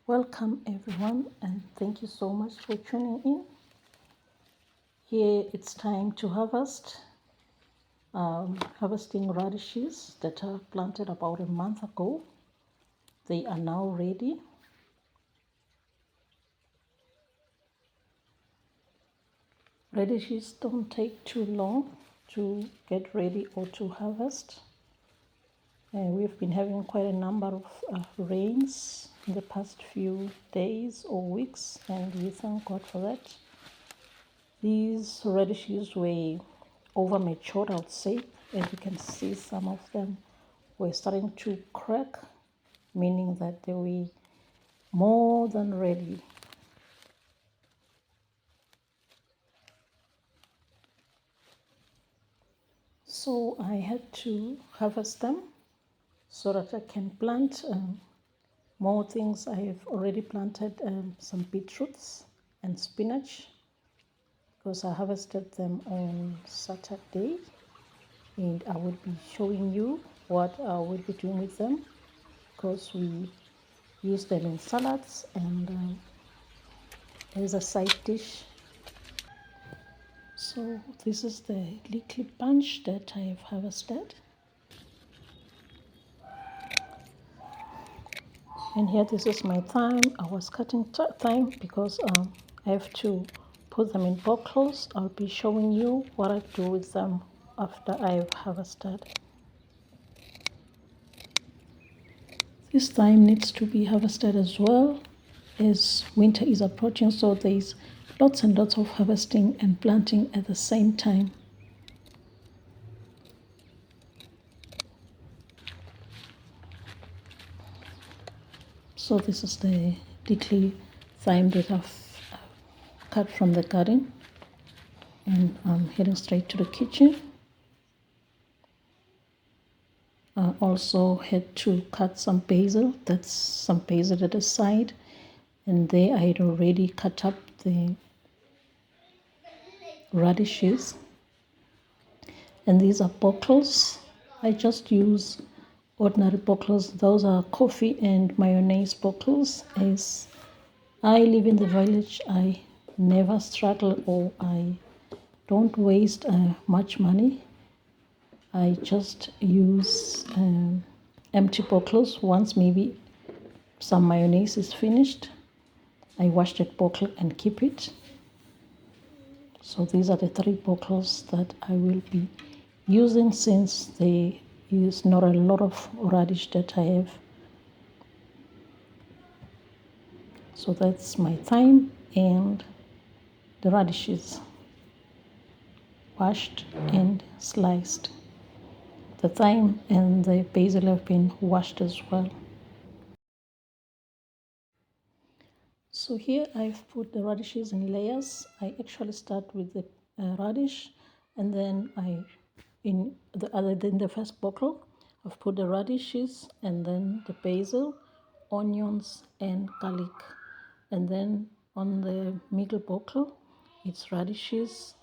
Welcome everyone, and thank you so much for tuning in. Here it's time to harvest. Harvesting radishes that are planted about a month ago. They are now ready. Radishes don't take too long to get ready or to harvest. We've been having quite a number of rains in the past few days or weeks, and we thank God for that. These radishes were over matured, I would say. As you can see, some of them were starting to crack, meaning that they were more than ready. So I had to harvest them so that I can plant more things. I have already planted some beetroots and spinach because I harvested them on Saturday, and I will be showing you what I will be doing with them because we use them in salads and as a side dish. So this is the little bunch that I have harvested, and here this is my thyme. I was cutting thyme because I have to put them in bottles. I'll be showing you what I do with them after I've harvested. This thyme needs to be harvested as well as winter is approaching, so there's lots and lots of harvesting and planting at the same time. So this is the little thyme that I've cut from the garden, and I'm heading straight to the kitchen. I also had to cut some basil. That's some basil at the side, and there I had already cut up the radishes. And these are bottles. I just use ordinary bottles. Those are coffee and mayonnaise bottles. As I live in the village, I never struggle or I don't waste much money. I just use empty bottles. Once maybe some mayonnaise is finished, I wash that bottle and keep it. So these are the 3 bottles that I will be using since there is not a lot of radish that I have. So that's my thyme and the radishes washed and sliced. The thyme and the basil have been washed as well. So here I've put the radishes in layers. I actually start with the radish, and then in the first bottle, I've put the radishes and then the basil, onions and garlic. And then on the middle bottle, it's radishes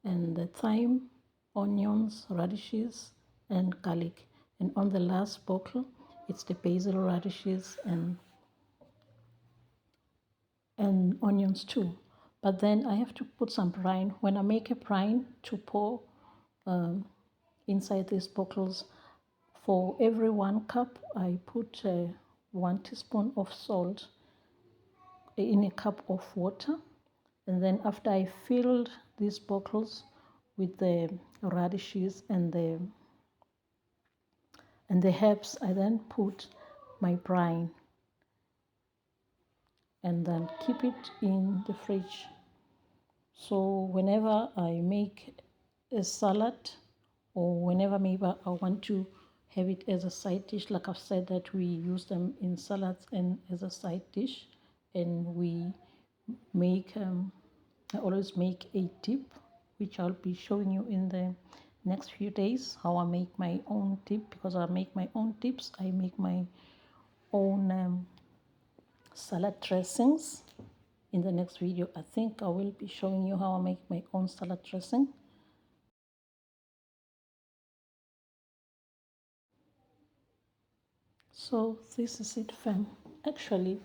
and the thyme, onions, radishes and garlic. And on the last bottle, it's the basil, radishes and onions too. But then I have to put some brine. When I make a brine to pour inside these bottles, for every 1 cup, I put 1 teaspoon of salt in a cup of water. And then after I filled these bottles with the radishes and the herbs, I then put my brine and then keep it in the fridge. So whenever I make a salad or whenever maybe I want to have it as a side dish, like I've said that we use them in salads and as a side dish, and we make I always make a dip, which I'll be showing you in the next few days how I make my own dip. Because I make my own dips, I make my own salad dressings. In the next video, I think I will be showing you how I make my own salad dressing. So this is it, fam. Actually,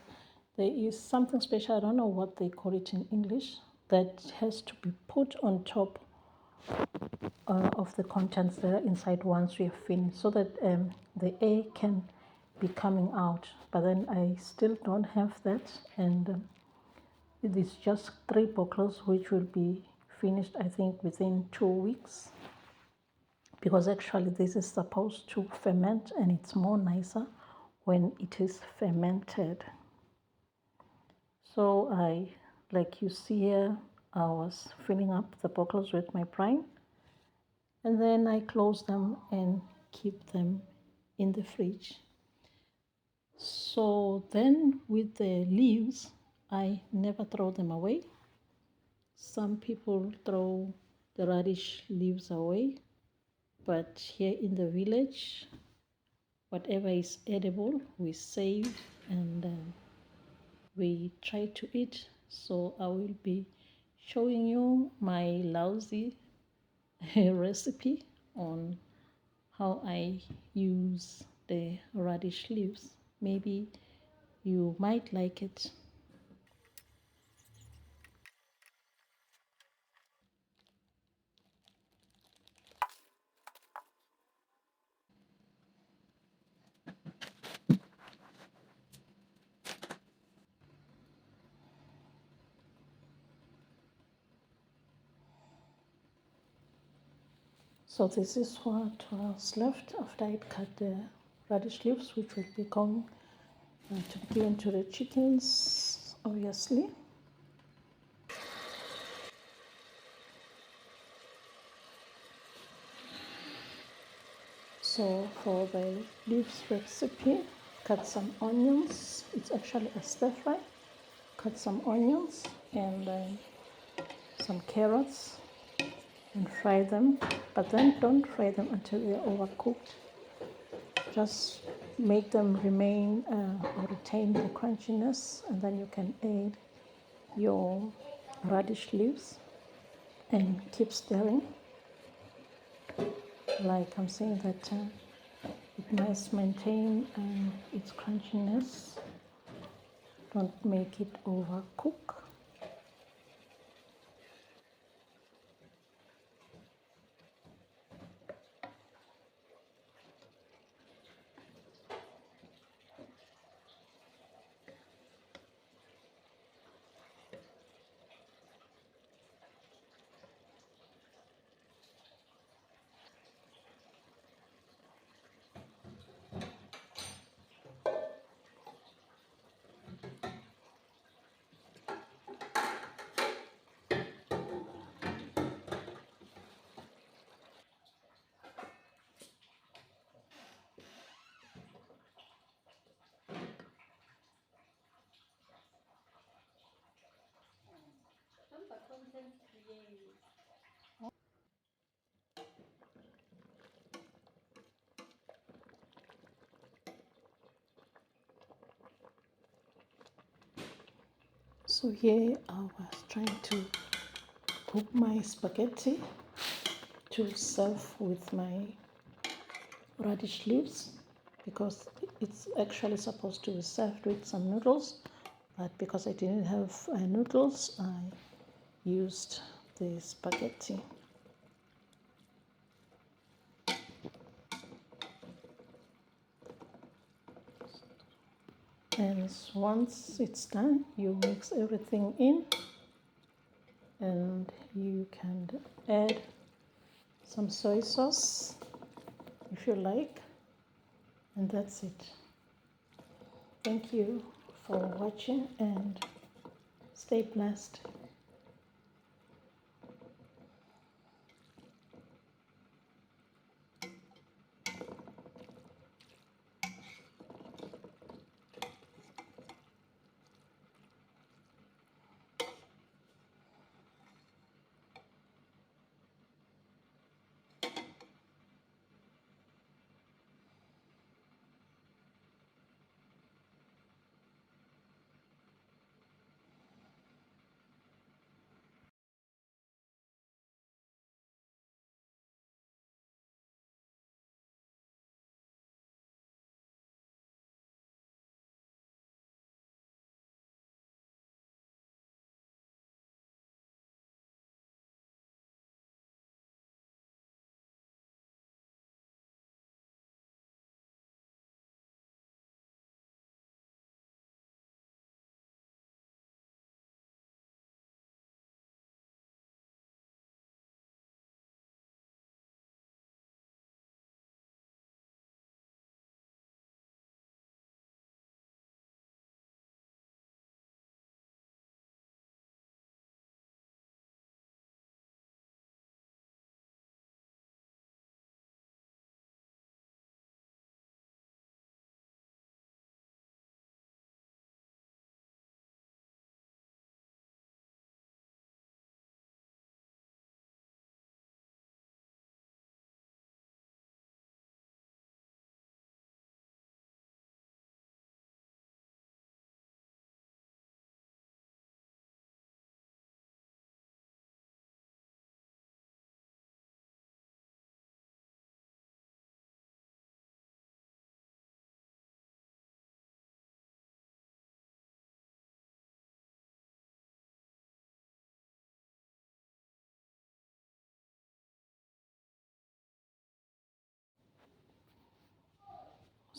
there is something special, I don't know what they call it in English, that has to be put on top of the contents that are inside once we have finished, so that the air can be coming out. But then I still don't have that, and it is just 3 bottles which will be finished, I think, within 2 weeks, because actually this is supposed to ferment, and it's more nicer when it is fermented. So like you see here, I was filling up the bottles with my brine, and then I close them and keep them in the fridge. So then with the leaves, I never throw them away. Some people throw the radish leaves away, but here in the village, whatever is edible we save, and we try to eat. So I will be showing you my lousy recipe on how I use the radish leaves. Maybe you might like it. So this is what was left after I cut the radish leaves, which will be going to be given to the chickens, obviously. So for the leaves recipe, cut some onions. It's actually a stir fry. Cut some onions and some carrots and fry them, but then don't fry them until they're overcooked. Just make them remain or retain the crunchiness, and then you can add your radish leaves and keep stirring. Like I'm saying, that it must maintain its crunchiness. Don't make it overcook. So here I was trying to cook my spaghetti to serve with my radish leaves, because it's actually supposed to be served with some noodles, but because I didn't have noodles, I used the spaghetti. And once it's done, you mix everything in, and you can add some soy sauce if you like, and that's it. Thank you for watching, and stay blessed.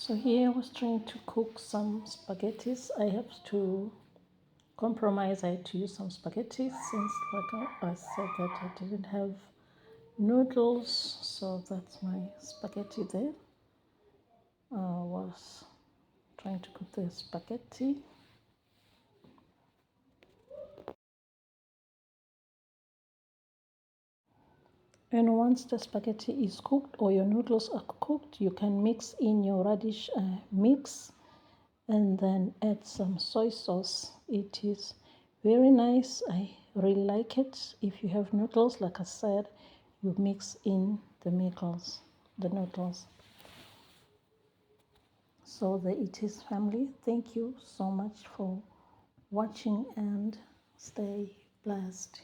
So here I was trying to cook some spaghettis. I have to compromise. I had to use some spaghetti since, like I said, that I didn't have noodles, so that's my spaghetti there. I was trying to cook the spaghetti. And once the spaghetti is cooked or your noodles are cooked, you can mix in your radish mix and then add some soy sauce. It is very nice. I really like it. If you have noodles, like I said, you mix in the noodles. So there it is, family. Thank you so much for watching and stay blessed.